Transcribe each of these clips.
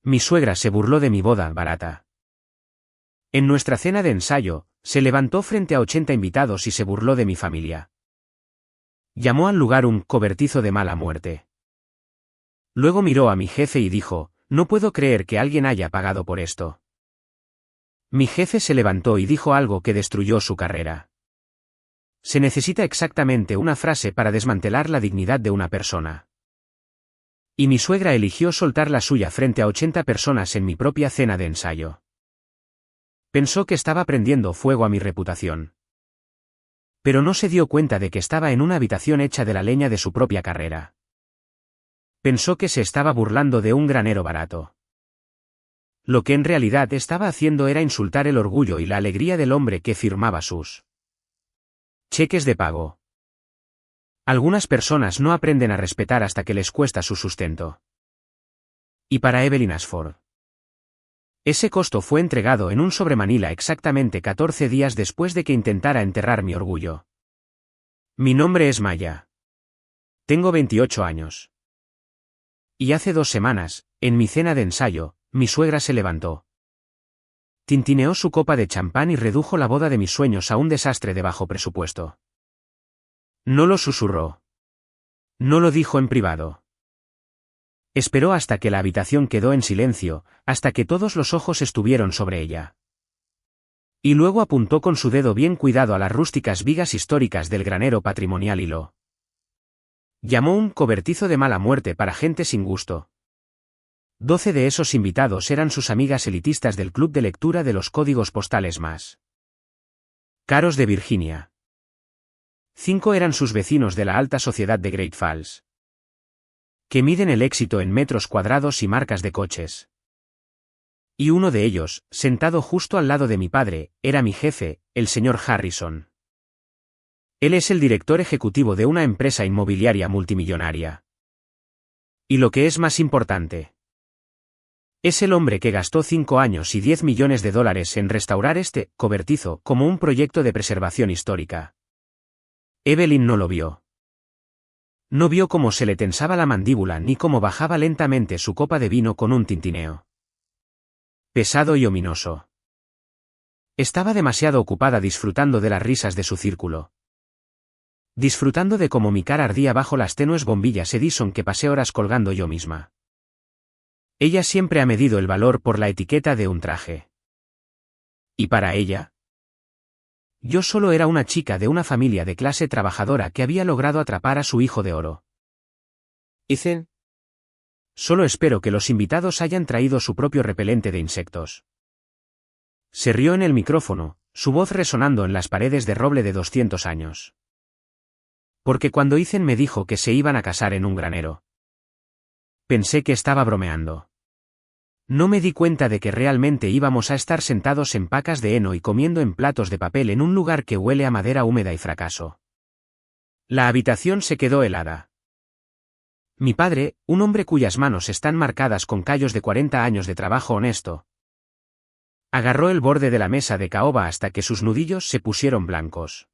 Mi suegra se burló de mi boda barata. En nuestra cena de ensayo, se levantó frente a 80 invitados y se burló de mi familia. Llamó al lugar un cobertizo de mala muerte. Luego miró a mi jefe y dijo, no puedo creer que alguien haya pagado por esto. Mi jefe se levantó y dijo algo que destruyó su carrera. Se necesita exactamente una frase para desmantelar la dignidad de una persona. Y mi suegra eligió soltar la suya frente a 80 personas en mi propia cena de ensayo. Pensó que estaba prendiendo fuego a mi reputación. Pero no se dio cuenta de que estaba en una habitación hecha de la leña de su propia carrera. Pensó que se estaba burlando de un granero barato. Lo que en realidad estaba haciendo era insultar el orgullo y la alegría del hombre que firmaba sus cheques de pago. Algunas personas no aprenden a respetar hasta que les cuesta su sustento. Y para Evelyn Ashford, ese costo fue entregado en un sobremanila exactamente 14 días después de que intentara enterrar mi orgullo. Mi nombre es Maya. Tengo 28 años. Y hace 2 semanas, en mi cena de ensayo, mi suegra se levantó. Tintineó su copa de champán y redujo la boda de mis sueños a un desastre de bajo presupuesto. No lo susurró. No lo dijo en privado. Esperó hasta que la habitación quedó en silencio, hasta que todos los ojos estuvieron sobre ella. Y luego apuntó con su dedo bien cuidado a las rústicas vigas históricas del granero patrimonial y lo llamó un cobertizo de mala muerte para gente sin gusto. 12 de esos invitados eran sus amigas elitistas del club de lectura de los códigos postales más caros de Virginia. 5 eran sus vecinos de la alta sociedad de Great Falls, que miden el éxito en metros cuadrados y marcas de coches. Y uno de ellos, sentado justo al lado de mi padre, era mi jefe, el señor Harrison. Él es el director ejecutivo de una empresa inmobiliaria multimillonaria. Y lo que es más importante, es el hombre que gastó 5 años y $10 millones en restaurar este cobertizo como un proyecto de preservación histórica. Evelyn no lo vio. No vio cómo se le tensaba la mandíbula ni cómo bajaba lentamente su copa de vino con un tintineo pesado y ominoso. Estaba demasiado ocupada disfrutando de las risas de su círculo. Disfrutando de cómo mi cara ardía bajo las tenues bombillas Edison que pasé horas colgando yo misma. Ella siempre ha medido el valor por la etiqueta de un traje. ¿Y para ella? Yo solo era una chica de una familia de clase trabajadora que había logrado atrapar a su hijo de oro. Ethan. Solo espero que los invitados hayan traído su propio repelente de insectos. Se rió en el micrófono, su voz resonando en las paredes de roble de 200 años. Porque cuando Ethan me dijo que se iban a casar en un granero, pensé que estaba bromeando. No me di cuenta de que realmente íbamos a estar sentados en pacas de heno y comiendo en platos de papel en un lugar que huele a madera húmeda y fracaso. La habitación se quedó helada. Mi padre, un hombre cuyas manos están marcadas con callos de 40 años de trabajo honesto, agarró el borde de la mesa de caoba hasta que sus nudillos se pusieron blancos.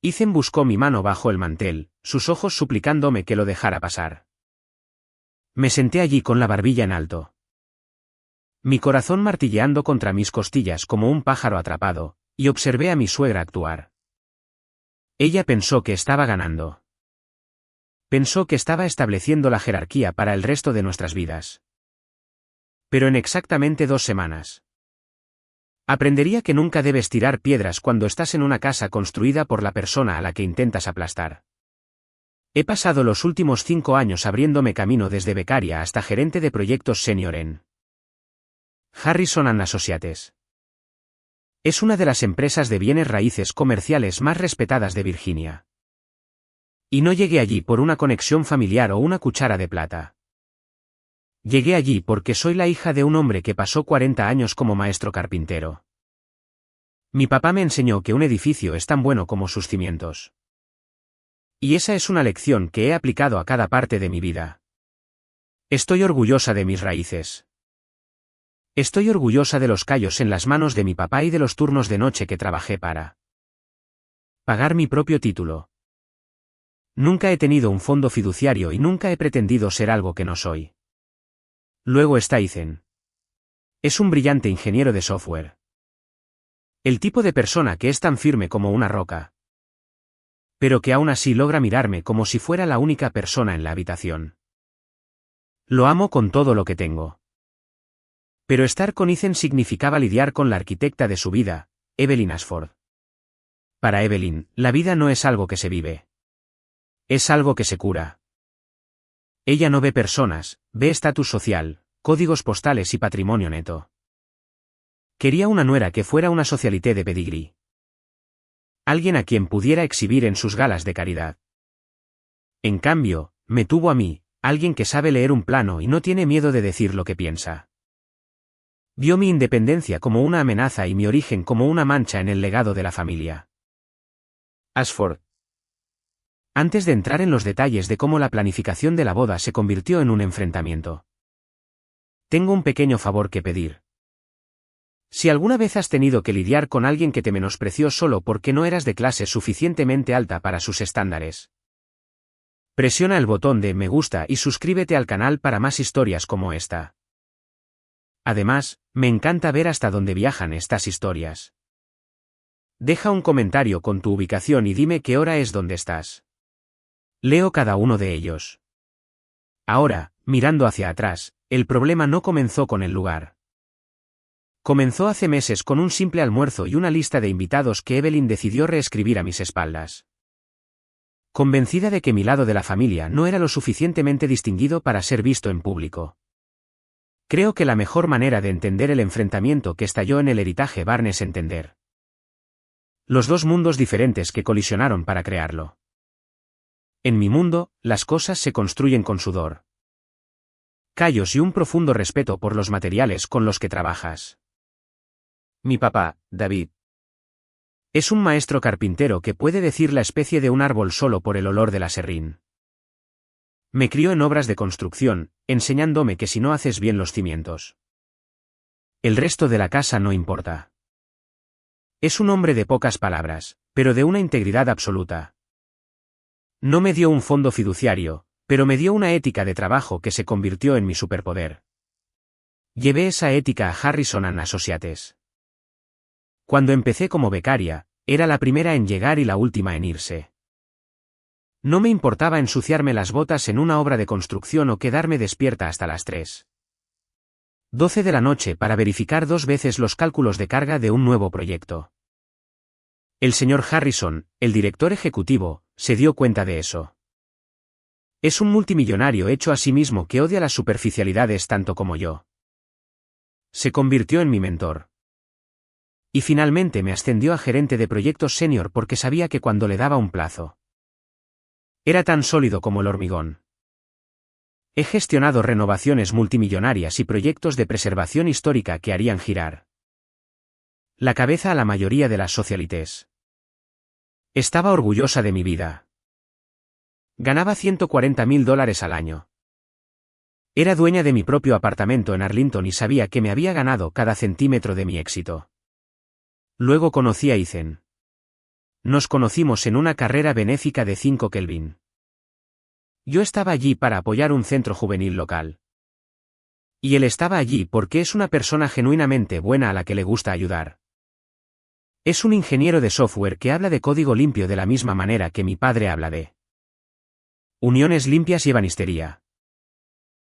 Ethan buscó mi mano bajo el mantel, sus ojos suplicándome que lo dejara pasar. Me senté allí con la barbilla en alto, mi corazón martilleando contra mis costillas como un pájaro atrapado, y observé a mi suegra actuar. Ella pensó que estaba ganando. Pensó que estaba estableciendo la jerarquía para el resto de nuestras vidas. Pero en exactamente 2 semanas, aprendería que nunca debes tirar piedras cuando estás en una casa construida por la persona a la que intentas aplastar. He pasado los últimos 5 años abriéndome camino desde becaria hasta gerente de proyectos senior en Harrison & Associates. Es una de las empresas de bienes raíces comerciales más respetadas de Virginia. Y no llegué allí por una conexión familiar o una cuchara de plata. Llegué allí porque soy la hija de un hombre que pasó 40 años como maestro carpintero. Mi papá me enseñó que un edificio es tan bueno como sus cimientos. Y esa es una lección que he aplicado a cada parte de mi vida. Estoy orgullosa de mis raíces. Estoy orgullosa de los callos en las manos de mi papá y de los turnos de noche que trabajé para pagar mi propio título. Nunca he tenido un fondo fiduciario y nunca he pretendido ser algo que no soy. Luego está Ethan. Es un brillante ingeniero de software. El tipo de persona que es tan firme como una roca. Pero que aún así logra mirarme como si fuera la única persona en la habitación. Lo amo con todo lo que tengo. Pero estar con Ethan significaba lidiar con la arquitecta de su vida, Evelyn Ashford. Para Evelyn, la vida no es algo que se vive. Es algo que se cura. Ella no ve personas, ve estatus social, códigos postales y patrimonio neto. Quería una nuera que fuera una socialité de pedigrí. Alguien a quien pudiera exhibir en sus galas de caridad. En cambio, me tuvo a mí, alguien que sabe leer un plano y no tiene miedo de decir lo que piensa. Vio mi independencia como una amenaza y mi origen como una mancha en el legado de la familia. Ashford. Antes de entrar en los detalles de cómo la planificación de la boda se convirtió en un enfrentamiento. Tengo un pequeño favor que pedir. Si alguna vez has tenido que lidiar con alguien que te menospreció solo porque no eras de clase suficientemente alta para sus estándares, presiona el botón de me gusta y suscríbete al canal para más historias como esta. Además, me encanta ver hasta dónde viajan estas historias. Deja un comentario con tu ubicación y dime qué hora es donde estás. Leo cada uno de ellos. Ahora, mirando hacia atrás, el problema no comenzó con el lugar. Comenzó hace meses con un simple almuerzo y una lista de invitados que Evelyn decidió reescribir a mis espaldas. Convencida de que mi lado de la familia no era lo suficientemente distinguido para ser visto en público. Creo que la mejor manera de entender el enfrentamiento que estalló en el Heritage Barn es entender los dos mundos diferentes que colisionaron para crearlo. En mi mundo, las cosas se construyen con sudor, callos y un profundo respeto por los materiales con los que trabajas. Mi papá, David, es un maestro carpintero que puede decir la especie de un árbol solo por el olor del aserrín. Me crió en obras de construcción, enseñándome que si no haces bien los cimientos, el resto de la casa no importa. Es un hombre de pocas palabras, pero de una integridad absoluta. No me dio un fondo fiduciario, pero me dio una ética de trabajo que se convirtió en mi superpoder. Llevé esa ética a Harrison & Associates. Cuando empecé como becaria, era la primera en llegar y la última en irse. No me importaba ensuciarme las botas en una obra de construcción o quedarme despierta hasta las 3:12 de la noche para verificar 2 veces los cálculos de carga de un nuevo proyecto. El señor Harrison, el director ejecutivo, se dio cuenta de eso. Es un multimillonario hecho a sí mismo que odia las superficialidades tanto como yo. Se convirtió en mi mentor. Y finalmente me ascendió a gerente de proyectos senior porque sabía que cuando le daba un plazo, era tan sólido como el hormigón. He gestionado renovaciones multimillonarias y proyectos de preservación histórica que harían girar la cabeza a la mayoría de las socialites. Estaba orgullosa de mi vida. Ganaba $140,000 al año. Era dueña de mi propio apartamento en Arlington y sabía que me había ganado cada centímetro de mi éxito. Luego conocí a Ethan. Nos conocimos en una carrera benéfica de 5 Kelvin. Yo estaba allí para apoyar un centro juvenil local. Y él estaba allí porque es una persona genuinamente buena a la que le gusta ayudar. Es un ingeniero de software que habla de código limpio de la misma manera que mi padre habla de uniones limpias y ebanistería.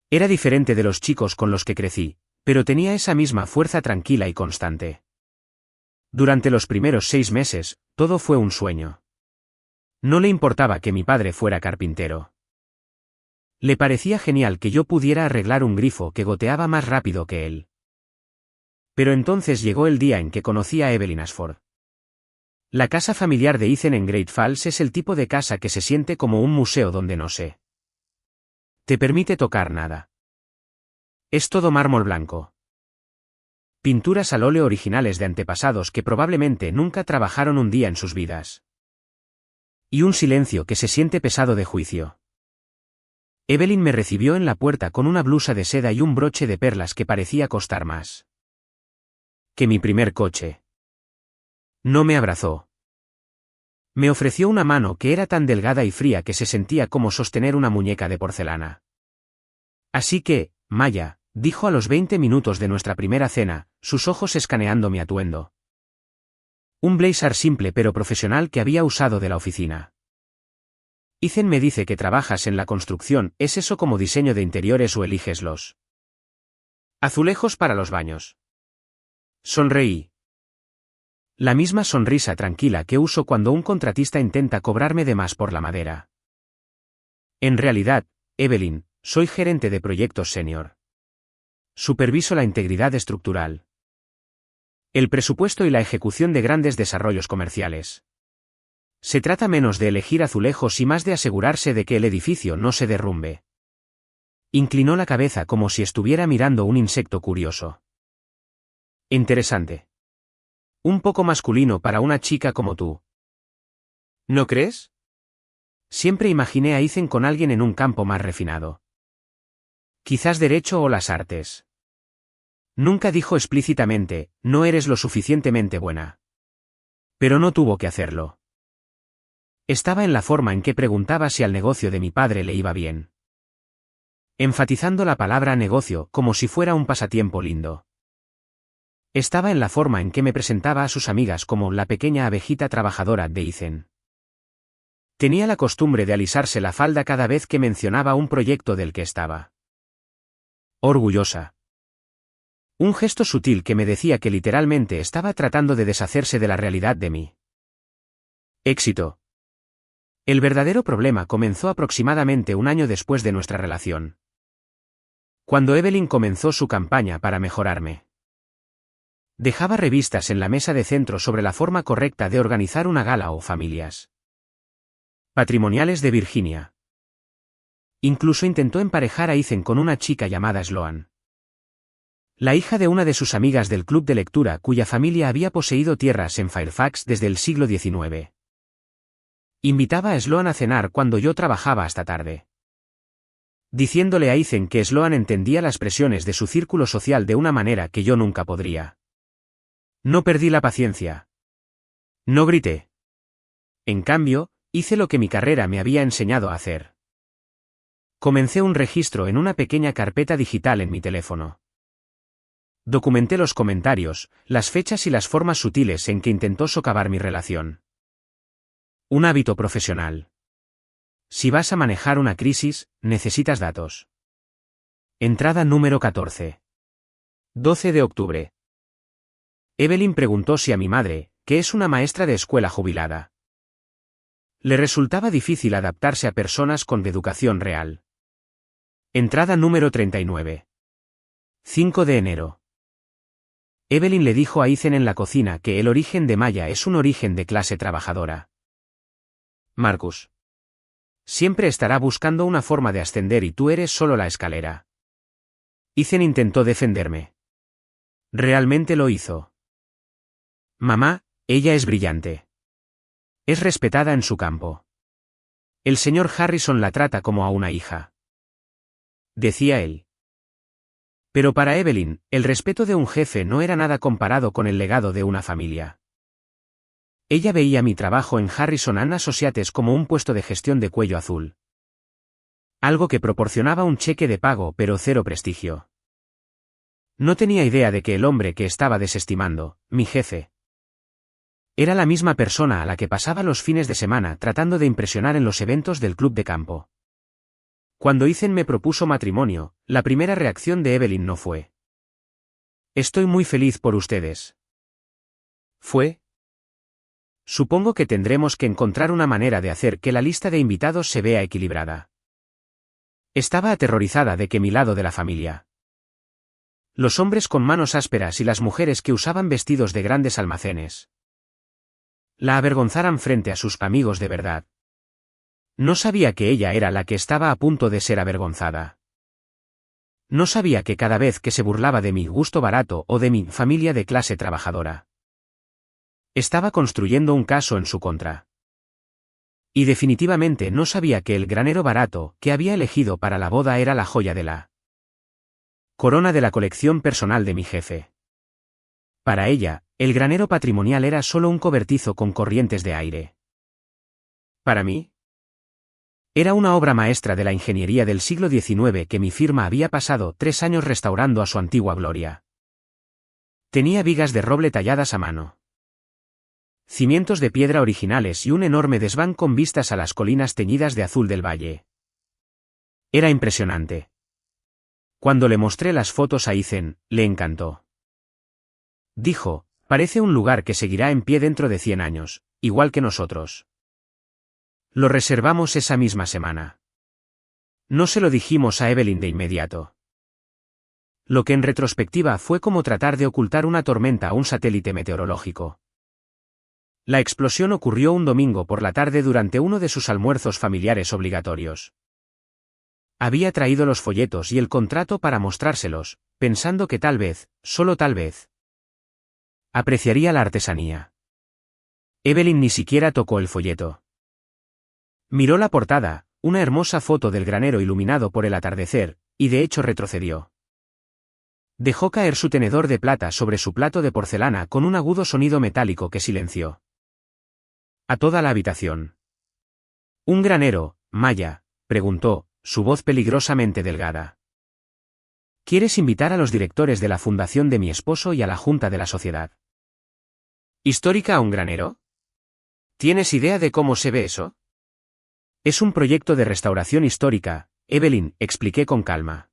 Era diferente de los chicos con los que crecí, pero tenía esa misma fuerza tranquila y constante. Durante los primeros 6 meses, todo fue un sueño. No le importaba que mi padre fuera carpintero. Le parecía genial que yo pudiera arreglar un grifo que goteaba más rápido que él. Pero entonces llegó el día en que conocí a Evelyn Ashford. La casa familiar de Ethan en Great Falls es el tipo de casa que se siente como un museo donde no se te permite tocar nada. Es todo mármol blanco. Pinturas al óleo originales de antepasados que probablemente nunca trabajaron un día en sus vidas. Y un silencio que se siente pesado de juicio. Evelyn me recibió en la puerta con una blusa de seda y un broche de perlas que parecía costar más que mi primer coche. No me abrazó. Me ofreció una mano que era tan delgada y fría que se sentía como sostener una muñeca de porcelana. Así que, Maya, dijo a los 20 minutos de nuestra primera cena, sus ojos escaneando mi atuendo. Un blazer simple pero profesional que había usado de la oficina. Ethan me dice que trabajas en la construcción, ¿es eso como diseño de interiores o eliges los azulejos para los baños? Sonreí. La misma sonrisa tranquila que uso cuando un contratista intenta cobrarme de más por la madera. En realidad, Evelyn, soy gerente de proyectos senior. Superviso la integridad estructural, el presupuesto y la ejecución de grandes desarrollos comerciales. Se trata menos de elegir azulejos y más de asegurarse de que el edificio no se derrumbe. Inclinó la cabeza como si estuviera mirando un insecto curioso. Interesante. Un poco masculino para una chica como tú. ¿No crees? Siempre imaginé a Ethan con alguien en un campo más refinado. Quizás derecho o las artes. Nunca dijo explícitamente, no eres lo suficientemente buena. Pero no tuvo que hacerlo. Estaba en la forma en que preguntaba si al negocio de mi padre le iba bien. Enfatizando la palabra negocio como si fuera un pasatiempo lindo. Estaba en la forma en que me presentaba a sus amigas como la pequeña abejita trabajadora de Ethan. Tenía la costumbre de alisarse la falda cada vez que mencionaba un proyecto del que estaba orgullosa. Un gesto sutil que me decía que literalmente estaba tratando de deshacerse de la realidad de mí. Éxito. El verdadero problema comenzó aproximadamente un año después de nuestra relación. Cuando Evelyn comenzó su campaña para mejorarme. Dejaba revistas en la mesa de centro sobre la forma correcta de organizar una gala o familias patrimoniales de Virginia. Incluso intentó emparejar a Ethan con una chica llamada Sloan. La hija de una de sus amigas del club de lectura cuya familia había poseído tierras en Fairfax desde el siglo XIX. Invitaba a Sloan a cenar cuando yo trabajaba hasta tarde. Diciéndole a Ethan que Sloan entendía las presiones de su círculo social de una manera que yo nunca podría. No perdí la paciencia. No grité. En cambio, hice lo que mi carrera me había enseñado a hacer. Comencé un registro en una pequeña carpeta digital en mi teléfono. Documenté los comentarios, las fechas y las formas sutiles en que intentó socavar mi relación. Un hábito profesional. Si vas a manejar una crisis, necesitas datos. Entrada número 14. 12 de octubre. Evelyn preguntó si a mi madre, que es una maestra de escuela jubilada, le resultaba difícil adaptarse a personas con educación real. Entrada número 39. 5 de enero. Evelyn le dijo a Ethan en la cocina que el origen de Maya es un origen de clase trabajadora. Marcus. Siempre estará buscando una forma de ascender y tú eres solo la escalera. Ethan intentó defenderme. Realmente lo hizo. Mamá, ella es brillante. Es respetada en su campo. El señor Harrison la trata como a una hija. Decía él. Pero para Evelyn, el respeto de un jefe no era nada comparado con el legado de una familia. Ella veía mi trabajo en Harrison and Associates como un puesto de gestión de cuello azul. Algo que proporcionaba un cheque de pago pero cero prestigio. No tenía idea de que el hombre que estaba desestimando, mi jefe, era la misma persona a la que pasaba los fines de semana tratando de impresionar en los eventos del club de campo. Cuando Ethan me propuso matrimonio, la primera reacción de Evelyn no fue: estoy muy feliz por ustedes. Fue: supongo que tendremos que encontrar una manera de hacer que la lista de invitados se vea equilibrada. Estaba aterrorizada de que mi lado de la familia, los hombres con manos ásperas y las mujeres que usaban vestidos de grandes almacenes, la avergonzaran frente a sus amigos de verdad. No sabía que ella era la que estaba a punto de ser avergonzada. No sabía que cada vez que se burlaba de mi gusto barato o de mi familia de clase trabajadora, estaba construyendo un caso en su contra. Y definitivamente no sabía que el granero barato que había elegido para la boda era la joya de la corona de la colección personal de mi jefe. Para ella, el granero patrimonial era solo un cobertizo con corrientes de aire. Para mí, Era una obra maestra de la ingeniería del siglo XIX que mi firma había pasado 3 años restaurando a su antigua gloria. Tenía vigas de roble talladas a mano, cimientos de piedra originales y un enorme desván con vistas a las colinas teñidas de azul del valle. Era impresionante. Cuando le mostré las fotos a Ethan, le encantó. Dijo, parece un lugar que seguirá en pie dentro de 100 años, igual que nosotros. Lo reservamos esa misma semana. No se lo dijimos a Evelyn de inmediato. Lo que en retrospectiva fue como tratar de ocultar una tormenta a un satélite meteorológico. La explosión ocurrió un domingo por la tarde durante uno de sus almuerzos familiares obligatorios. Había traído los folletos y el contrato para mostrárselos, pensando que tal vez, solo tal vez, apreciaría la artesanía. Evelyn ni siquiera tocó el folleto. Miró la portada, una hermosa foto del granero iluminado por el atardecer, y de hecho retrocedió. Dejó caer su tenedor de plata sobre su plato de porcelana con un agudo sonido metálico que silenció a toda la habitación. ¿Un granero, Maya?, preguntó, su voz peligrosamente delgada. ¿Quieres invitar a los directores de la fundación de mi esposo y a la junta de la sociedad histórica a un granero? ¿Tienes idea de cómo se ve eso? Es un proyecto de restauración histórica, Evelyn, expliqué con calma.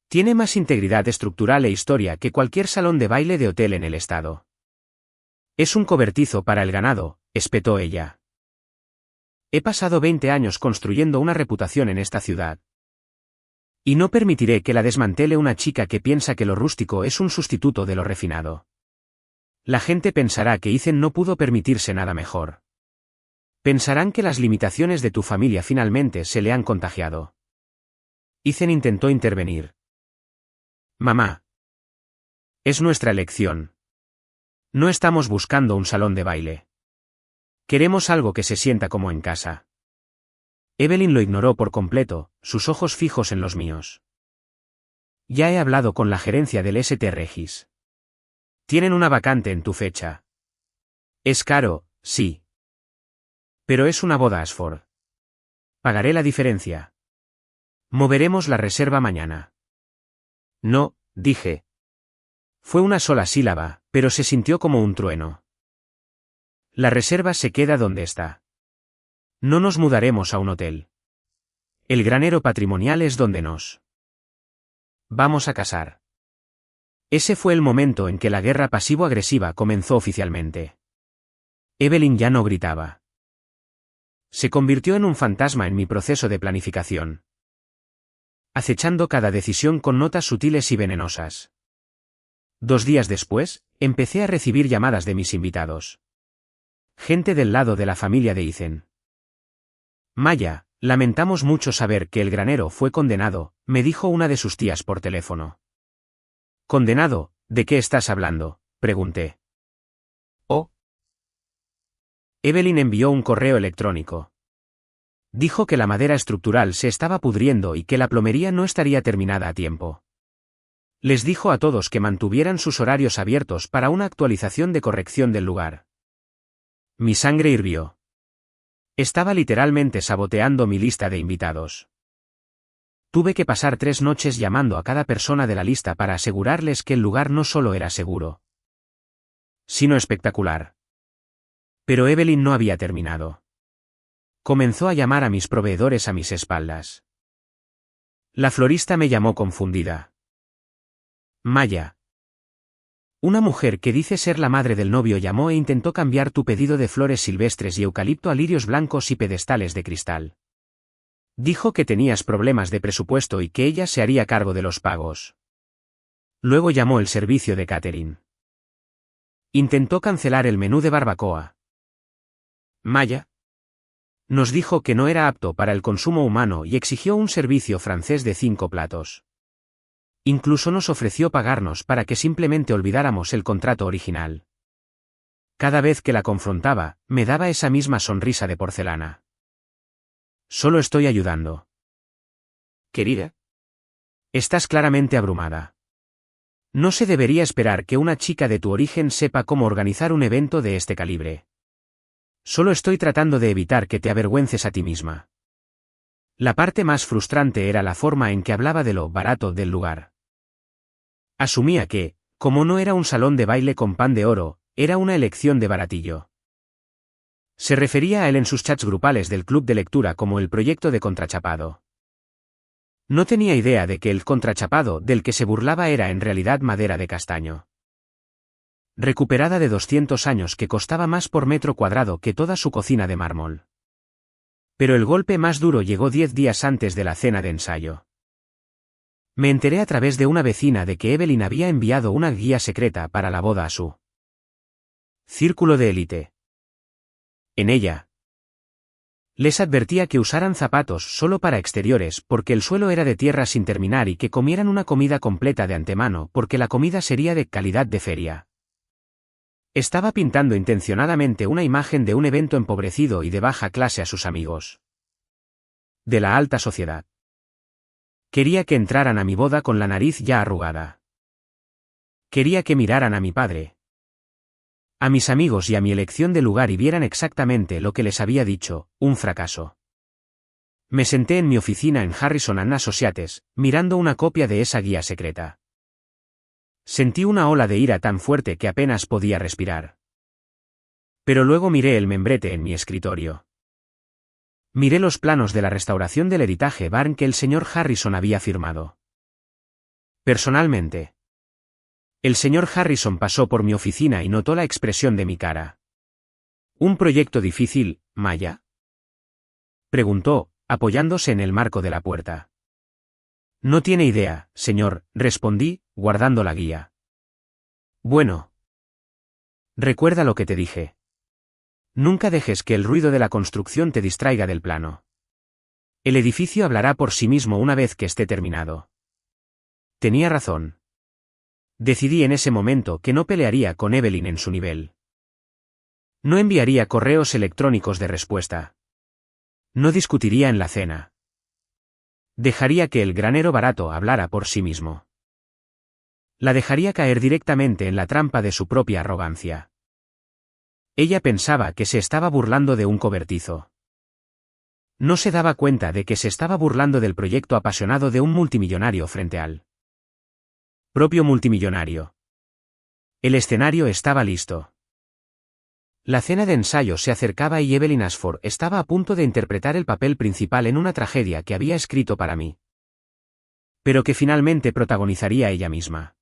Tiene más integridad estructural e historia que cualquier salón de baile de hotel en el estado. Es un cobertizo para el ganado, espetó ella. He pasado 20 años construyendo una reputación en esta ciudad. Y no permitiré que la desmantele una chica que piensa que lo rústico es un sustituto de lo refinado. La gente pensará que Ethan no pudo permitirse nada mejor. Pensarán que las limitaciones de tu familia finalmente se le han contagiado. Ethan intentó intervenir. Mamá. Es nuestra elección. No estamos buscando un salón de baile. Queremos algo que se sienta como en casa. Evelyn lo ignoró por completo, sus ojos fijos en los míos. Ya he hablado con la gerencia del St. Regis. Tienen una vacante en tu fecha. Es caro, sí. Pero es una boda Ashford. Pagaré la diferencia. Moveremos la reserva mañana. No, dije. Fue una sola sílaba, pero se sintió como un trueno. La reserva se queda donde está. No nos mudaremos a un hotel. El granero patrimonial es donde nos vamos a casar. Ese fue el momento en que la guerra pasivo-agresiva comenzó oficialmente. Evelyn ya no gritaba. Se convirtió en un fantasma en mi proceso de planificación, acechando cada decisión con notas sutiles y venenosas. 2 días después, empecé a recibir llamadas de mis invitados. Gente del lado de la familia de Ethan. Maya, lamentamos mucho saber que el granero fue condenado, me dijo una de sus tías por teléfono. ¿Condenado? ¿De qué estás hablando?, pregunté. Oh. Evelyn envió un correo electrónico. Dijo que la madera estructural se estaba pudriendo y que la plomería no estaría terminada a tiempo. Les dijo a todos que mantuvieran sus horarios abiertos para una actualización de corrección del lugar. Mi sangre hirvió. Estaba literalmente saboteando mi lista de invitados. Tuve que pasar 3 noches llamando a cada persona de la lista para asegurarles que el lugar no solo era seguro, sino espectacular. Pero Evelyn no había terminado. Comenzó a llamar a mis proveedores a mis espaldas. La florista me llamó confundida. Maya. Una mujer que dice ser la madre del novio llamó e intentó cambiar tu pedido de flores silvestres y eucalipto a lirios blancos y pedestales de cristal. Dijo que tenías problemas de presupuesto y que ella se haría cargo de los pagos. Luego llamó el servicio de catering. Intentó cancelar el menú de barbacoa. Maya nos dijo que no era apto para el consumo humano y exigió un servicio francés de 5 platos. Incluso nos ofreció pagarnos para que simplemente olvidáramos el contrato original. Cada vez que la confrontaba, me daba esa misma sonrisa de porcelana. Solo estoy ayudando. Querida. Estás claramente abrumada. No se debería esperar que una chica de tu origen sepa cómo organizar un evento de este calibre. Solo estoy tratando de evitar que te avergüences a ti misma. La parte más frustrante era la forma en que hablaba de lo barato del lugar. Asumía que, como no era un salón de baile con pan de oro, era una elección de baratillo. Se refería a él en sus chats grupales del club de lectura como el proyecto de contrachapado. No tenía idea de que el contrachapado del que se burlaba era en realidad madera de castaño. Recuperada de 200 años que costaba más por metro cuadrado que toda su cocina de mármol. Pero el golpe más duro llegó 10 días antes de la cena de ensayo. Me enteré a través de una vecina de que Evelyn había enviado una guía secreta para la boda a su círculo de élite. En ella, les advertía que usaran zapatos solo para exteriores porque el suelo era de tierra sin terminar y que comieran una comida completa de antemano porque la comida sería de calidad de feria. Estaba pintando intencionadamente una imagen de un evento empobrecido y de baja clase a sus amigos. De la alta sociedad. Quería que entraran a mi boda con la nariz ya arrugada. Quería que miraran a mi padre, a mis amigos y a mi elección de lugar y vieran exactamente lo que les había dicho, un fracaso. Me senté en mi oficina en Harrison & Associates, mirando una copia de esa guía secreta. Sentí una ola de ira tan fuerte que apenas podía respirar. Pero luego miré el membrete en mi escritorio. Miré los planos de la restauración del Heritage Barn que el señor Harrison había firmado. Personalmente. El señor Harrison pasó por mi oficina y notó la expresión de mi cara. ¿Un proyecto difícil, Maya?, preguntó, apoyándose en el marco de la puerta. No tiene idea, señor, respondí, guardando la guía. Bueno. Recuerda lo que te dije. Nunca dejes que el ruido de la construcción te distraiga del plano. El edificio hablará por sí mismo una vez que esté terminado. Tenía razón. Decidí en ese momento que no pelearía con Evelyn en su nivel. No enviaría correos electrónicos de respuesta. No discutiría en la cena. Dejaría que el granero barato hablara por sí mismo. La dejaría caer directamente en la trampa de su propia arrogancia. Ella pensaba que se estaba burlando de un cobertizo. No se daba cuenta de que se estaba burlando del proyecto apasionado de un multimillonario frente al propio multimillonario. El escenario estaba listo. La cena de ensayo se acercaba y Evelyn Ashford estaba a punto de interpretar el papel principal en una tragedia que había escrito para mí. Pero que finalmente protagonizaría ella misma.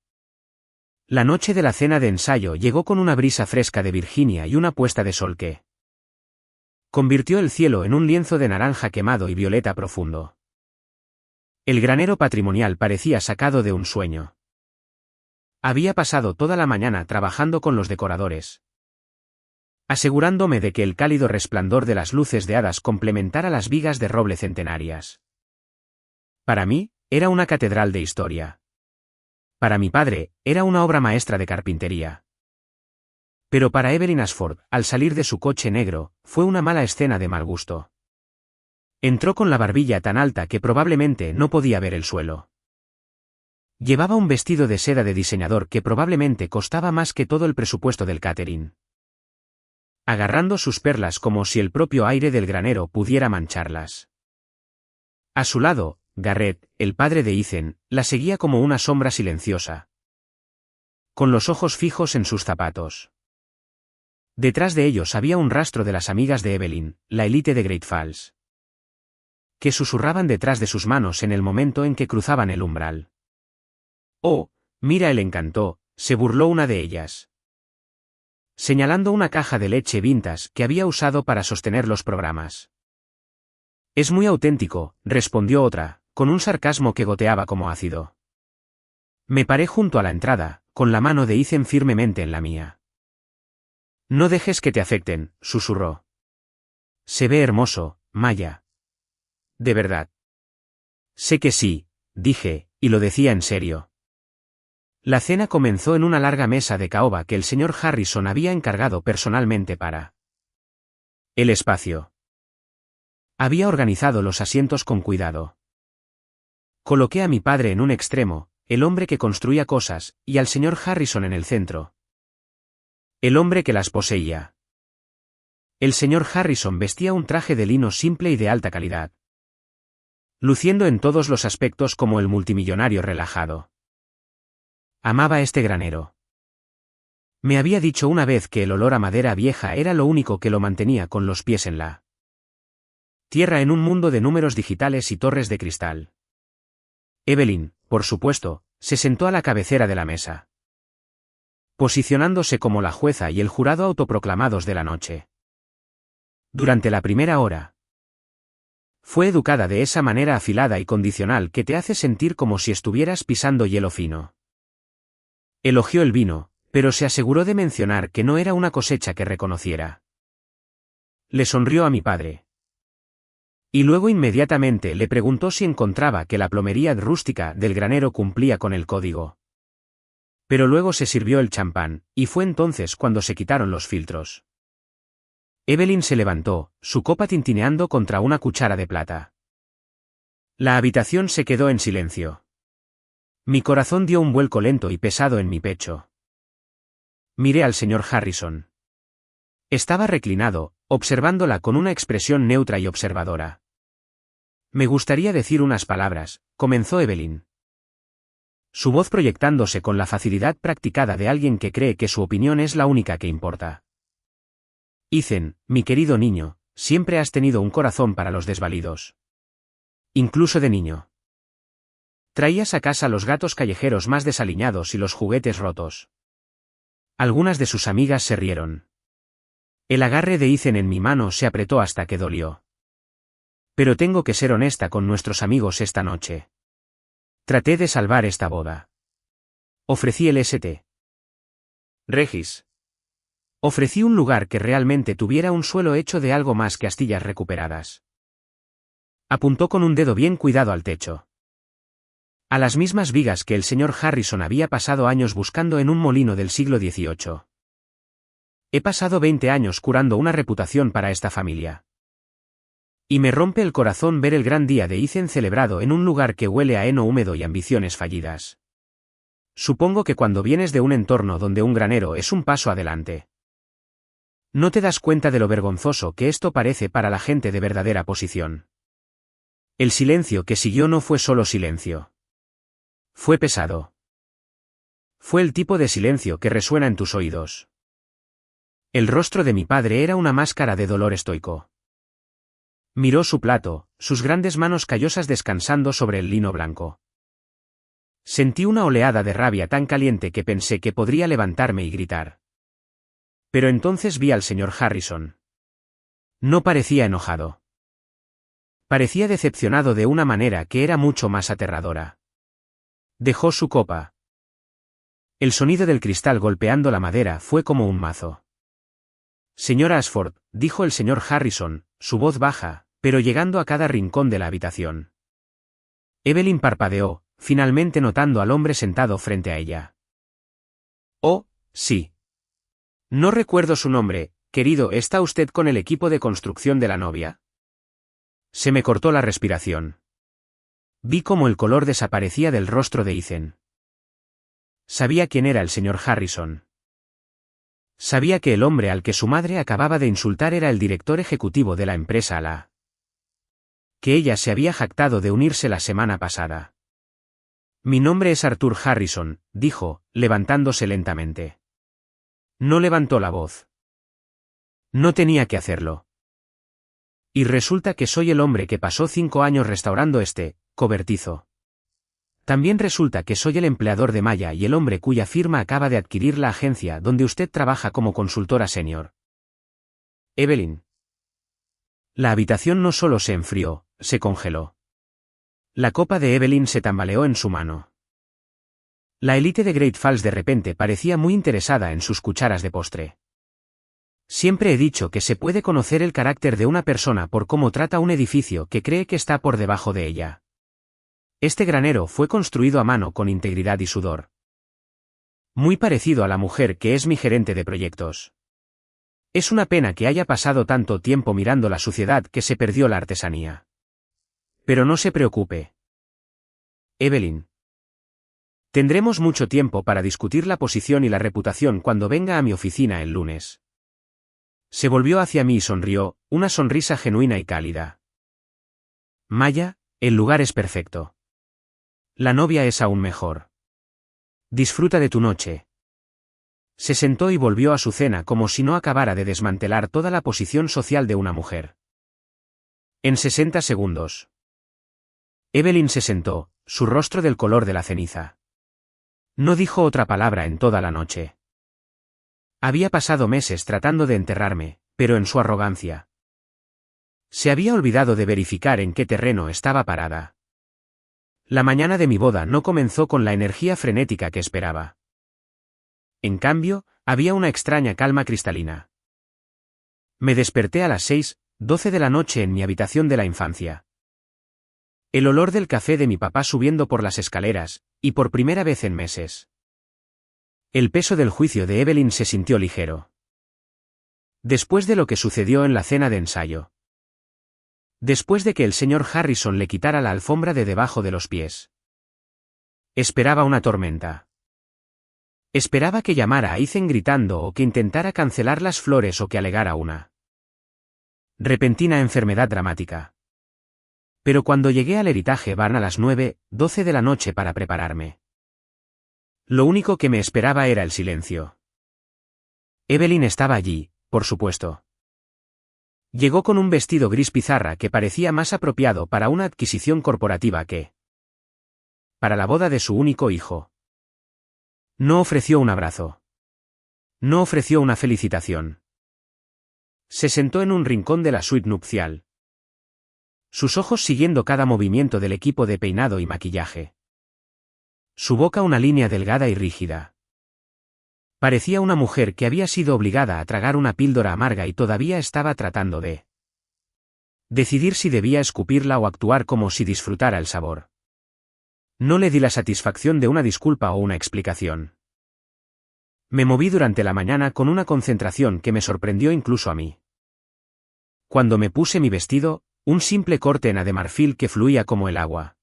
La noche de la cena de ensayo llegó con una brisa fresca de Virginia y una puesta de sol que convirtió el cielo en un lienzo de naranja quemado y violeta profundo. El granero patrimonial parecía sacado de un sueño. Había pasado toda la mañana trabajando con los decoradores, asegurándome de que el cálido resplandor de las luces de hadas complementara las vigas de roble centenarias. Para mí, era una catedral de historia. Para mi padre, era una obra maestra de carpintería. Pero para Evelyn Ashford, al salir de su coche negro, fue una mala escena de mal gusto. Entró con la barbilla tan alta que probablemente no podía ver el suelo. Llevaba un vestido de seda de diseñador que probablemente costaba más que todo el presupuesto del catering. Agarrando sus perlas como si el propio aire del granero pudiera mancharlas. A su lado, Garrett, el padre de Ethan, la seguía como una sombra silenciosa, con los ojos fijos en sus zapatos. Detrás de ellos había un rastro de las amigas de Evelyn, la élite de Great Falls, que susurraban detrás de sus manos en el momento en que cruzaban el umbral. «Oh, mira, él encantó», se burló una de ellas, señalando una caja de leche vintage que había usado para sostener los programas. «Es muy auténtico», respondió otra, con un sarcasmo que goteaba como ácido. Me paré junto a la entrada, con la mano de Ethan firmemente en la mía. «No dejes que te afecten», susurró. «Se ve hermoso, Maya». «¿De verdad?» «Sé que sí», dije, y lo decía en serio. La cena comenzó en una larga mesa de caoba que el señor Harrison había encargado personalmente para el espacio. Había organizado los asientos con cuidado. Coloqué a mi padre en un extremo, el hombre que construía cosas, y al señor Harrison en el centro, el hombre que las poseía. El señor Harrison vestía un traje de lino simple y de alta calidad. luciendo en todos los aspectos como el multimillonario relajado. Amaba este granero. Me había dicho una vez que el olor a madera vieja era lo único que lo mantenía con los pies en la tierra en un mundo de números digitales y torres de cristal. Evelyn, por supuesto, se sentó a la cabecera de la mesa, posicionándose como la jueza y el jurado autoproclamados de la noche. Durante la primera hora, fue educada de esa manera afilada y condicional que te hace sentir como si estuvieras pisando hielo fino. Elogió el vino, pero se aseguró de mencionar que no era una cosecha que reconociera. Le sonrió a mi padre. Y luego inmediatamente le preguntó si encontraba que la plomería rústica del granero cumplía con el código. Pero luego se sirvió el champán, y fue entonces cuando se quitaron los filtros. Evelyn se levantó, su copa tintineando contra una cuchara de plata. La habitación se quedó en silencio. Mi corazón dio un vuelco lento y pesado en mi pecho. Miré al señor Harrison. Estaba reclinado, observándola con una expresión neutra y observadora. Me gustaría decir unas palabras, comenzó Evelyn. Su voz proyectándose con la facilidad practicada de alguien que cree que su opinión es la única que importa. Ethan, mi querido niño, siempre has tenido un corazón para los desvalidos. Incluso de niño. Traías a casa los gatos callejeros más desaliñados y los juguetes rotos. Algunas de sus amigas se rieron. El agarre de Ethan en mi mano se apretó hasta que dolió. Pero tengo que ser honesta con nuestros amigos esta noche. Traté de salvar esta boda. Ofrecí el St. Regis. Ofrecí un lugar que realmente tuviera un suelo hecho de algo más que astillas recuperadas. Apuntó con un dedo bien cuidado al techo. A las mismas vigas que el señor Harrison había pasado años buscando en un molino del siglo XVIII. He pasado 20 años curando una reputación para esta familia. Y me rompe el corazón ver el gran día de Ethan celebrado en un lugar que huele a heno húmedo y ambiciones fallidas. Supongo que cuando vienes de un entorno donde un granero es un paso adelante, no te das cuenta de lo vergonzoso que esto parece para la gente de verdadera posición. El silencio que siguió no fue solo silencio. Fue pesado. Fue el tipo de silencio que resuena en tus oídos. El rostro de mi padre era una máscara de dolor estoico. Miró su plato, sus grandes manos callosas descansando sobre el lino blanco. Sentí una oleada de rabia tan caliente que pensé que podría levantarme y gritar. Pero entonces vi al señor Harrison. No parecía enojado. Parecía decepcionado de una manera que era mucho más aterradora. Dejó su copa. El sonido del cristal golpeando la madera fue como un mazo. Señora Ashford, dijo el señor Harrison, su voz baja, pero llegando a cada rincón de la habitación. Evelyn parpadeó, finalmente notando al hombre sentado frente a ella. Oh, sí. No recuerdo su nombre, querido, ¿está usted con el equipo de construcción de la novia? Se me cortó la respiración. Vi cómo el color desaparecía del rostro de Ethan. Sabía quién era el señor Harrison. Sabía que el hombre al que su madre acababa de insultar era el director ejecutivo de la empresa a la que ella se había jactado de unirse la semana pasada. Mi nombre es Arthur Harrison, dijo, levantándose lentamente. No levantó la voz. No tenía que hacerlo. Y resulta que soy el hombre que pasó 5 años restaurando este cobertizo. También resulta que soy el empleador de Maya y el hombre cuya firma acaba de adquirir la agencia donde usted trabaja como consultora senior. Evelyn. La habitación no solo se enfrió, se congeló. La copa de Evelyn se tambaleó en su mano. La élite de Great Falls de repente parecía muy interesada en sus cucharas de postre. Siempre he dicho que se puede conocer el carácter de una persona por cómo trata un edificio que cree que está por debajo de ella. Este granero fue construido a mano con integridad y sudor. Muy parecido a la mujer que es mi gerente de proyectos. Es una pena que haya pasado tanto tiempo mirando la suciedad que se perdió la artesanía. Pero no se preocupe. Evelyn. Tendremos mucho tiempo para discutir la posición y la reputación cuando venga a mi oficina el lunes. Se volvió hacia mí y sonrió, una sonrisa genuina y cálida. Maya, El lugar es perfecto. La novia es aún mejor. Disfruta de tu noche. Se sentó y volvió a su cena como si no acabara de desmantelar toda la posición social de una mujer. En 60 segundos. Evelyn se sentó, su rostro del color de la ceniza. No dijo otra palabra en toda la noche. Había pasado meses tratando de enterrarme, pero en su arrogancia. Se había olvidado de verificar en qué terreno estaba parada. La mañana de mi boda no comenzó con la energía frenética que esperaba. En cambio, había una extraña calma cristalina. Me desperté a las 6:12 de la noche en mi habitación de la infancia. El olor del café de mi papá subiendo por las escaleras, y por primera vez en meses. El peso del juicio de Evelyn se sintió ligero. Después de lo que sucedió en la cena de ensayo. Después de que el señor Harrison le quitara la alfombra de debajo de los pies. Esperaba una tormenta. Esperaba que llamara a Ethan gritando o que intentara cancelar las flores o que alegara una repentina enfermedad dramática. Pero cuando llegué al Heritage Barn a las 9:12 de la noche para prepararme. Lo único que me esperaba era el silencio. Evelyn estaba allí, por supuesto. Llegó con un vestido gris pizarra que parecía más apropiado para una adquisición corporativa que para la boda de su único hijo. No ofreció un abrazo. No ofreció una felicitación. Se sentó en un rincón de la suite nupcial. Sus ojos siguiendo cada movimiento del equipo de peinado y maquillaje. Su boca una línea delgada y rígida. Parecía una mujer que había sido obligada a tragar una píldora amarga y todavía estaba tratando de decidir si debía escupirla o actuar como si disfrutara el sabor. No le di la satisfacción de una disculpa o una explicación. Me moví durante la mañana con una concentración que me sorprendió incluso a mí. Cuando me puse mi vestido, un simple corte de marfil que fluía como el agua.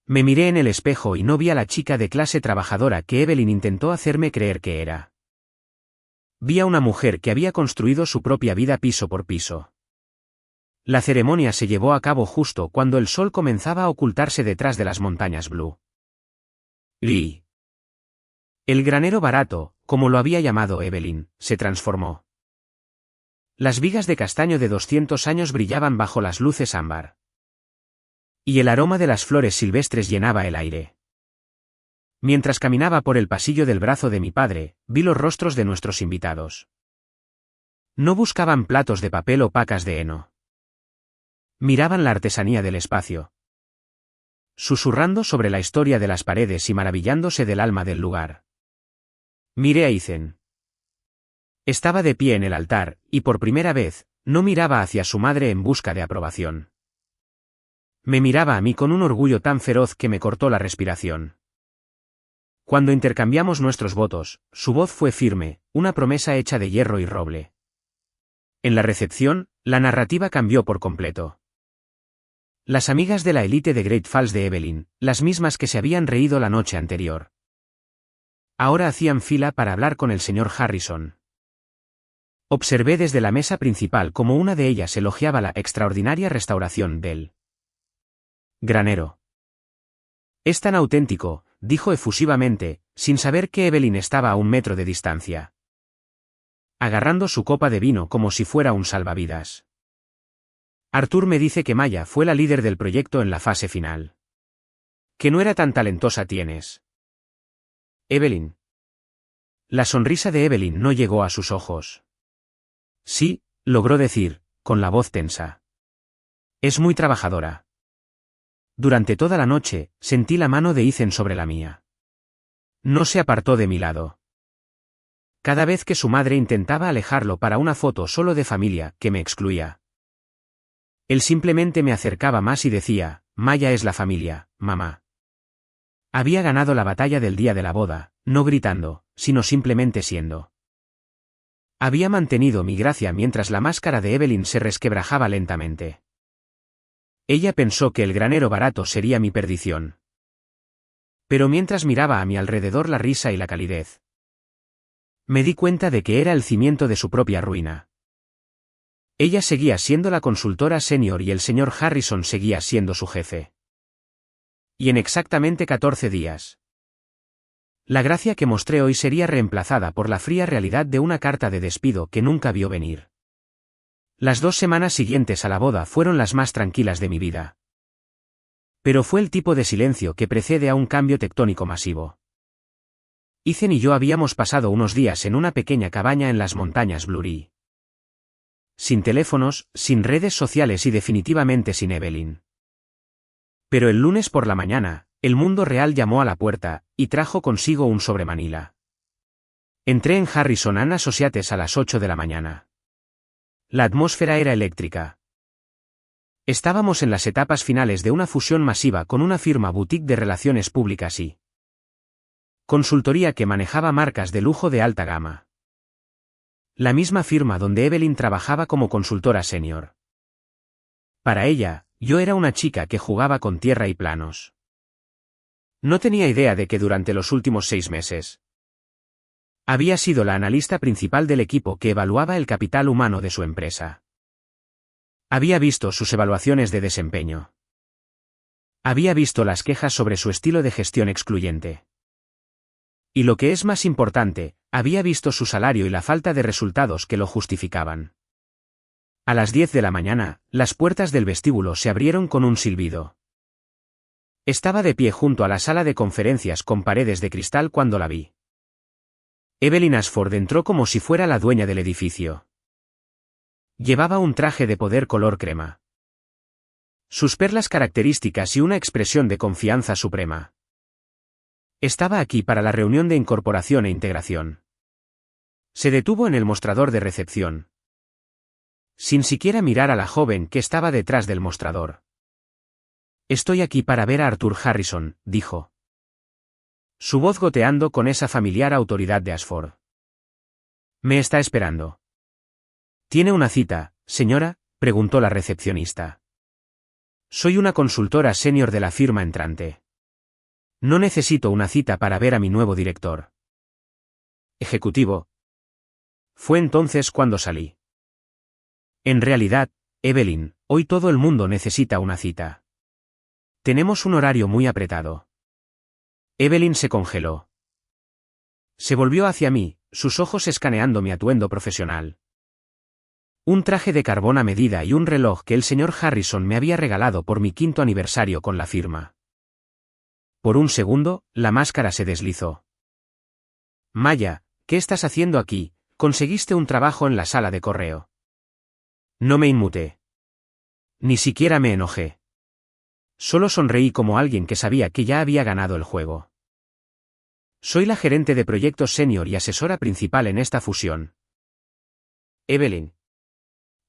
Me miré en el espejo y no vi a la chica de clase trabajadora que Evelyn intentó hacerme creer que era. Vi a una mujer que había construido su propia vida piso por piso. La ceremonia se llevó a cabo justo cuando el sol comenzaba a ocultarse detrás de las montañas Blue. Y el granero barato, como lo había llamado Evelyn, se transformó. Las vigas de castaño de 200 años brillaban bajo las luces ámbar. Y el aroma de las flores silvestres llenaba el aire. Mientras caminaba por el pasillo del brazo de mi padre, vi los rostros de nuestros invitados. No buscaban platos de papel o pacas de heno. Miraban la artesanía del espacio. Susurrando sobre la historia de las paredes y maravillándose del alma del lugar. Miré a Ethan. Estaba de pie en el altar, y por primera vez, no miraba hacia su madre en busca de aprobación. Me miraba a mí con un orgullo tan feroz que me cortó la respiración. Cuando intercambiamos nuestros votos, su voz fue firme, una promesa hecha de hierro y roble. En la recepción, la narrativa cambió por completo. Las amigas de la élite de Great Falls de Evelyn, las mismas que se habían reído la noche anterior. Ahora hacían fila para hablar con el señor Harrison. Observé desde la mesa principal cómo una de ellas elogiaba la extraordinaria restauración del granero. Es tan auténtico, dijo efusivamente, sin saber que Evelyn estaba a 1 metro de distancia. Agarrando su copa de vino como si fuera un salvavidas. Arthur me dice que Maya fue la líder del proyecto en la fase final. Que no era tan talentosa tienes. Evelyn. La sonrisa de Evelyn no llegó a sus ojos. Sí, logró decir, con la voz tensa. Es muy trabajadora. Durante toda la noche, sentí la mano de Ethan sobre la mía. No se apartó de mi lado. Cada vez que su madre intentaba alejarlo para una foto solo de familia, que me excluía. Él simplemente me acercaba más y decía, Maya es la familia, mamá. Había ganado la batalla del día de la boda, no gritando, sino simplemente siendo. Había mantenido mi gracia mientras la máscara de Evelyn se resquebrajaba lentamente. Ella pensó que el granero barato sería mi perdición. Pero mientras miraba a mi alrededor la risa y la calidez, me di cuenta de que era el cimiento de su propia ruina. Ella seguía siendo la consultora senior y el señor Harrison seguía siendo su jefe. Y en exactamente 14 días. La gracia que mostré hoy sería reemplazada por la fría realidad de una carta de despido que nunca vio venir. Las 2 semanas siguientes a la boda fueron las más tranquilas de mi vida. Pero fue el tipo de silencio que precede a un cambio tectónico masivo. Ethan y yo habíamos pasado unos días en una pequeña cabaña en las montañas Blurry. Sin teléfonos, sin redes sociales y definitivamente sin Evelyn. Pero el lunes por la mañana, el mundo real llamó a la puerta, y trajo consigo un sobre Manila. Entré en Harrison and Associates a las 8 de la mañana. La atmósfera era eléctrica. Estábamos en las etapas finales de una fusión masiva con una firma boutique de relaciones públicas y consultoría que manejaba marcas de lujo de alta gama. La misma firma donde Evelyn trabajaba como consultora senior. Para ella, yo era una chica que jugaba con tierra y planos. No tenía idea de que durante los últimos 6 meses había sido la analista principal del equipo que evaluaba el capital humano de su empresa. Había visto sus evaluaciones de desempeño. Había visto las quejas sobre su estilo de gestión excluyente. Y lo que es más importante, había visto su salario y la falta de resultados que lo justificaban. A las 10 de la mañana, las puertas del vestíbulo se abrieron con un silbido. Estaba de pie junto a la sala de conferencias con paredes de cristal cuando la vi. Evelyn Ashford entró como si fuera la dueña del edificio. Llevaba un traje de poder color crema. Sus perlas características y una expresión de confianza suprema. Estaba aquí para la reunión de incorporación e integración. Se detuvo en el mostrador de recepción. Sin siquiera mirar a la joven que estaba detrás del mostrador. Estoy aquí para ver a Arthur Harrison, dijo. Su voz goteando con esa familiar autoridad de Ashford. Me está esperando. ¿Tiene una cita, señora?, preguntó la recepcionista. Soy una consultora senior de la firma entrante. No necesito una cita para ver a mi nuevo director ejecutivo. Fue entonces cuando salí. En realidad, Evelyn, hoy todo el mundo necesita una cita. Tenemos un horario muy apretado. Evelyn se congeló. Se volvió hacia mí, sus ojos escaneando mi atuendo profesional. Un traje de carbón a medida y un reloj que el señor Harrison me había regalado por mi 5º aniversario con la firma. Por un segundo, la máscara se deslizó. Maya, ¿qué estás haciendo aquí? Conseguiste un trabajo en la sala de correo. No me inmuté. Ni siquiera me enojé. Solo sonreí como alguien que sabía que ya había ganado el juego. Soy la gerente de proyectos senior y asesora principal en esta fusión. Evelyn.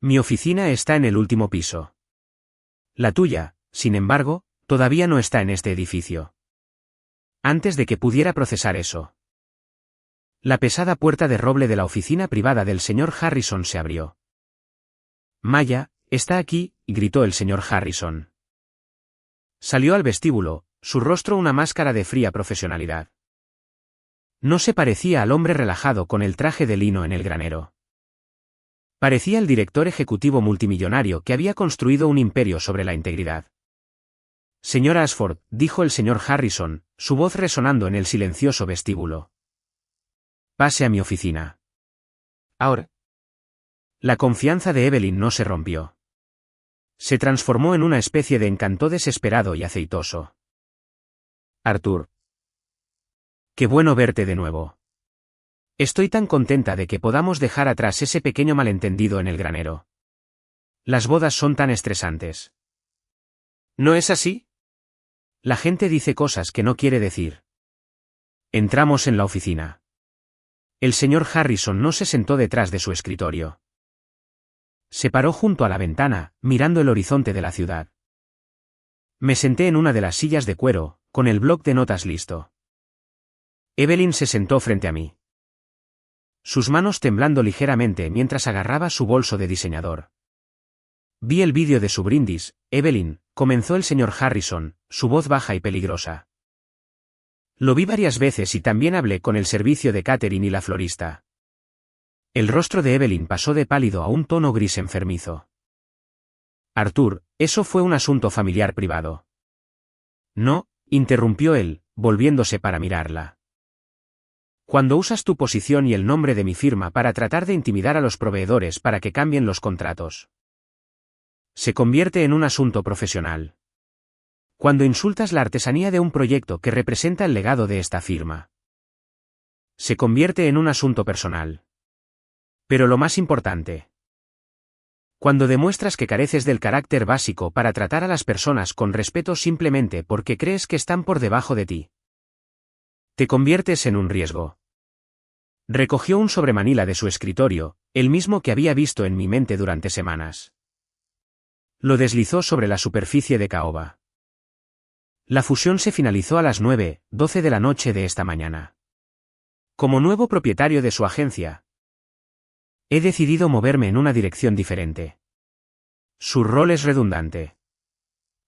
Mi oficina está en el último piso. La tuya, sin embargo, todavía no está en este edificio. Antes de que pudiera procesar eso. La pesada puerta de roble de la oficina privada del señor Harrison se abrió. Maya, está aquí, gritó el señor Harrison. Salió al vestíbulo, su rostro una máscara de fría profesionalidad. No se parecía al hombre relajado con el traje de lino en el granero. Parecía el director ejecutivo multimillonario que había construido un imperio sobre la integridad. Señora Ashford, dijo el señor Harrison, su voz resonando en el silencioso vestíbulo. Pase a mi oficina. Ahora. La confianza de Evelyn no se rompió. Se transformó en una especie de encanto desesperado y aceitoso. Arthur. Qué bueno verte de nuevo. Estoy tan contenta de que podamos dejar atrás ese pequeño malentendido en el granero. Las bodas son tan estresantes. ¿No es así? La gente dice cosas que no quiere decir. Entramos en la oficina. El señor Harrison no se sentó detrás de su escritorio. Se paró junto a la ventana, mirando el horizonte de la ciudad. Me senté en una de las sillas de cuero, con el bloc de notas listo. Evelyn se sentó frente a mí. Sus manos temblando ligeramente mientras agarraba su bolso de diseñador. Vi el vídeo de su brindis, Evelyn, comenzó el señor Harrison, su voz baja y peligrosa. Lo vi varias veces y también hablé con el servicio de catering y la florista. El rostro de Evelyn pasó de pálido a un tono gris enfermizo. Arthur, eso fue un asunto familiar privado. No, interrumpió él, volviéndose para mirarla. Cuando usas tu posición y el nombre de mi firma para tratar de intimidar a los proveedores para que cambien los contratos, se convierte en un asunto profesional. Cuando insultas la artesanía de un proyecto que representa el legado de esta firma, se convierte en un asunto personal. Pero lo más importante, cuando demuestras que careces del carácter básico para tratar a las personas con respeto simplemente porque crees que están por debajo de ti, te conviertes en un riesgo. Recogió un sobremanila de su escritorio, el mismo que había visto en mi mente durante semanas. Lo deslizó sobre la superficie de caoba. La fusión se finalizó a las 9:12 de la noche de esta mañana. Como nuevo propietario de su agencia, he decidido moverme en una dirección diferente. Su rol es redundante.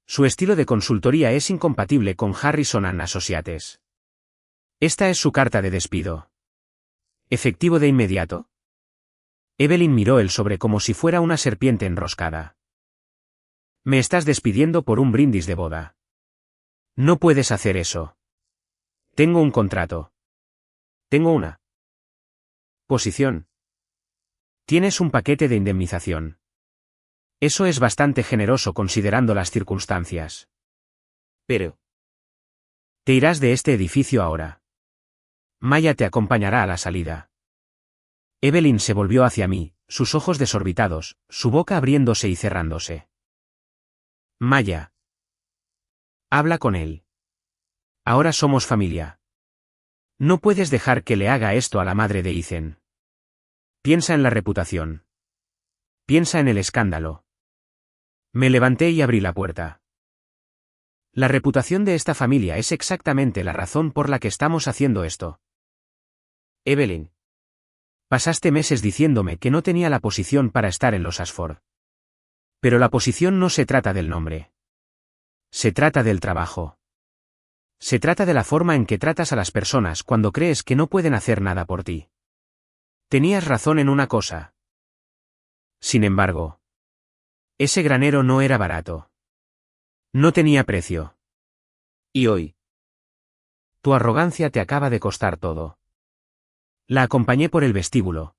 Su estilo de consultoría es incompatible con Harrison & Associates. Esta es su carta de despido. ¿Efectivo de inmediato? Evelyn miró el sobre como si fuera una serpiente enroscada. Me estás despidiendo por un brindis de boda. No puedes hacer eso. Tengo un contrato. Tengo una posición. Tienes un paquete de indemnización. Eso es bastante generoso considerando las circunstancias. Pero te irás de este edificio ahora. Maya te acompañará a la salida. Evelyn se volvió hacia mí, sus ojos desorbitados, su boca abriéndose y cerrándose. Maya. Habla con él. Ahora somos familia. No puedes dejar que le haga esto a la madre de Ethan. Piensa en la reputación. Piensa en el escándalo. Me levanté y abrí la puerta. La reputación de esta familia es exactamente la razón por la que estamos haciendo esto. Evelyn. Pasaste meses diciéndome que no tenía la posición para estar en los Ashford. Pero la posición no se trata del nombre. Se trata del trabajo. Se trata de la forma en que tratas a las personas cuando crees que no pueden hacer nada por ti. Tenías razón en una cosa. Sin embargo, ese granero no era barato. No tenía precio. Y hoy, tu arrogancia te acaba de costar todo. La acompañé por el vestíbulo.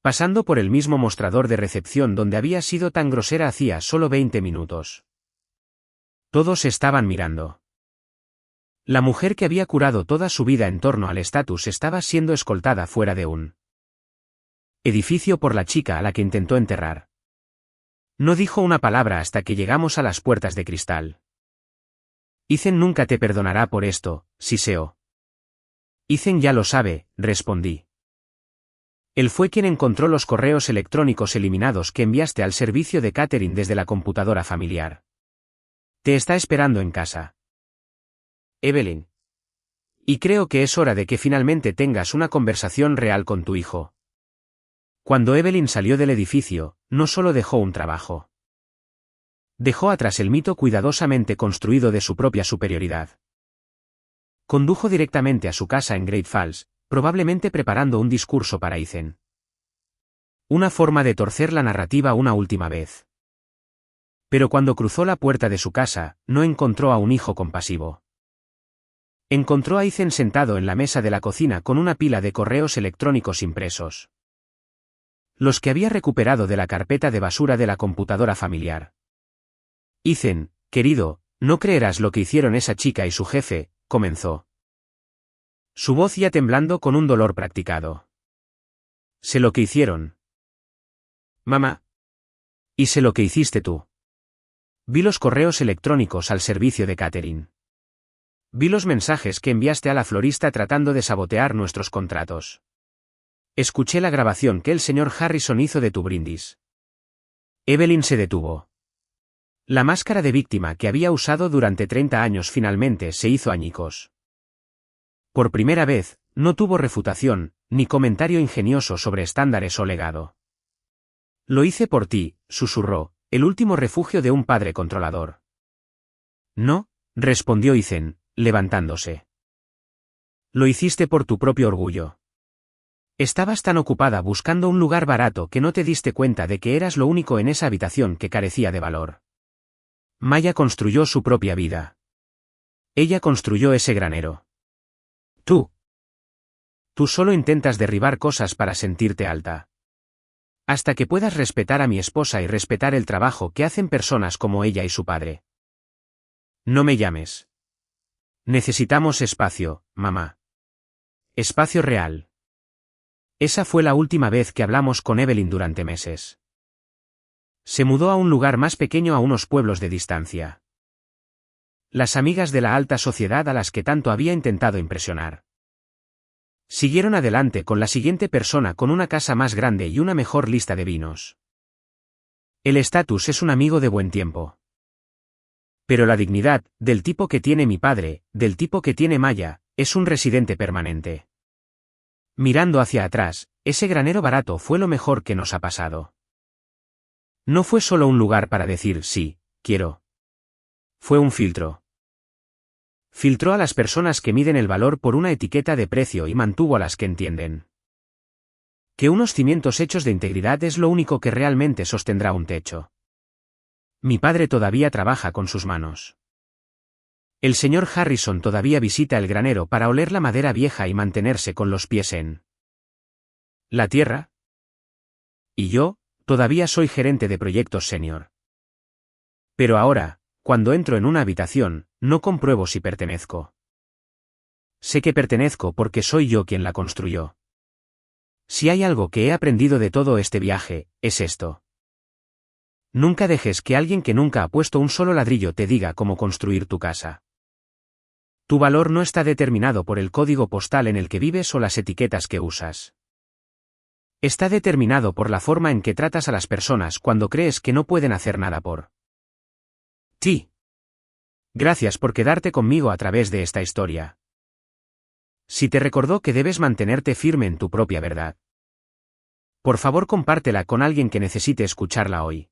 Pasando por el mismo mostrador de recepción donde había sido tan grosera hacía solo 20 minutos. Todos estaban mirando. La mujer que había curado toda su vida en torno al estatus estaba siendo escoltada fuera de un edificio por la chica a la que intentó enterrar. No dijo una palabra hasta que llegamos a las puertas de cristal. Ethan nunca te perdonará por esto, Siseo. Ethan ya lo sabe, respondí. Él fue quien encontró los correos electrónicos eliminados que enviaste al servicio de catering desde la computadora familiar. Te está esperando en casa. Evelyn. Y creo que es hora de que finalmente tengas una conversación real con tu hijo. Cuando Evelyn salió del edificio, no solo dejó un trabajo. Dejó atrás el mito cuidadosamente construido de su propia superioridad. Condujo directamente a su casa en Great Falls, probablemente preparando un discurso para Ethan. Una forma de torcer la narrativa una última vez. Pero cuando cruzó la puerta de su casa, no encontró a un hijo compasivo. Encontró a Ethan sentado en la mesa de la cocina con una pila de correos electrónicos impresos. Los que había recuperado de la carpeta de basura de la computadora familiar. Ethan, querido, no creerás lo que hicieron esa chica y su jefe, comenzó. Su voz ya temblando con un dolor practicado. Sé lo que hicieron. Mamá. Y sé lo que hiciste tú. Vi los correos electrónicos al servicio de catering. Vi los mensajes que enviaste a la florista tratando de sabotear nuestros contratos. Escuché la grabación que el señor Harrison hizo de tu brindis. Evelyn se detuvo. La máscara de víctima que había usado durante 30 años finalmente se hizo añicos. Por primera vez, no tuvo refutación, ni comentario ingenioso sobre estándares o legado. Lo hice por ti, susurró, el último refugio de un padre controlador. No, respondió Ethan, levantándose. Lo hiciste por tu propio orgullo. Estabas tan ocupada buscando un lugar barato que no te diste cuenta de que eras lo único en esa habitación que carecía de valor. Maya construyó su propia vida. Ella construyó ese granero. Tú solo intentas derribar cosas para sentirte alta. Hasta que puedas respetar a mi esposa y respetar el trabajo que hacen personas como ella y su padre. No me llames. Necesitamos espacio, mamá. Espacio real. Esa fue la última vez que hablamos con Evelyn durante meses. Se mudó a un lugar más pequeño a unos pueblos de distancia. Las amigas de la alta sociedad a las que tanto había intentado impresionar. Siguieron adelante con la siguiente persona con una casa más grande y una mejor lista de vinos. El estatus es un amigo de buen tiempo. Pero la dignidad, del tipo que tiene mi padre, del tipo que tiene Maya, es un residente permanente. Mirando hacia atrás, ese granero barato fue lo mejor que nos ha pasado. No fue solo un lugar para decir sí, quiero. Fue un filtro. Filtró a las personas que miden el valor por una etiqueta de precio y mantuvo a las que entienden. Que unos cimientos hechos de integridad es lo único que realmente sostendrá un techo. Mi padre todavía trabaja con sus manos. El señor Harrison todavía visita el granero para oler la madera vieja y mantenerse con los pies en la tierra. Y yo, todavía soy gerente de proyectos senior. Pero ahora, cuando entro en una habitación, no compruebo si pertenezco. Sé que pertenezco porque soy yo quien la construyó. Si hay algo que he aprendido de todo este viaje, es esto. Nunca dejes que alguien que nunca ha puesto un solo ladrillo te diga cómo construir tu casa. Tu valor no está determinado por el código postal en el que vives o las etiquetas que usas. Está determinado por la forma en que tratas a las personas cuando crees que no pueden hacer nada por ti. Gracias por quedarte conmigo a través de esta historia. Si te recordó que debes mantenerte firme en tu propia verdad, por favor compártela con alguien que necesite escucharla hoy.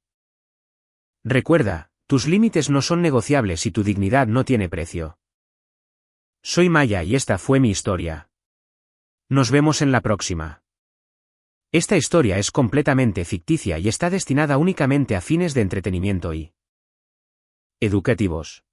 Recuerda, tus límites no son negociables y tu dignidad no tiene precio. Soy Maya y esta fue mi historia. Nos vemos en la próxima. Esta historia es completamente ficticia y está destinada únicamente a fines de entretenimiento y educativos.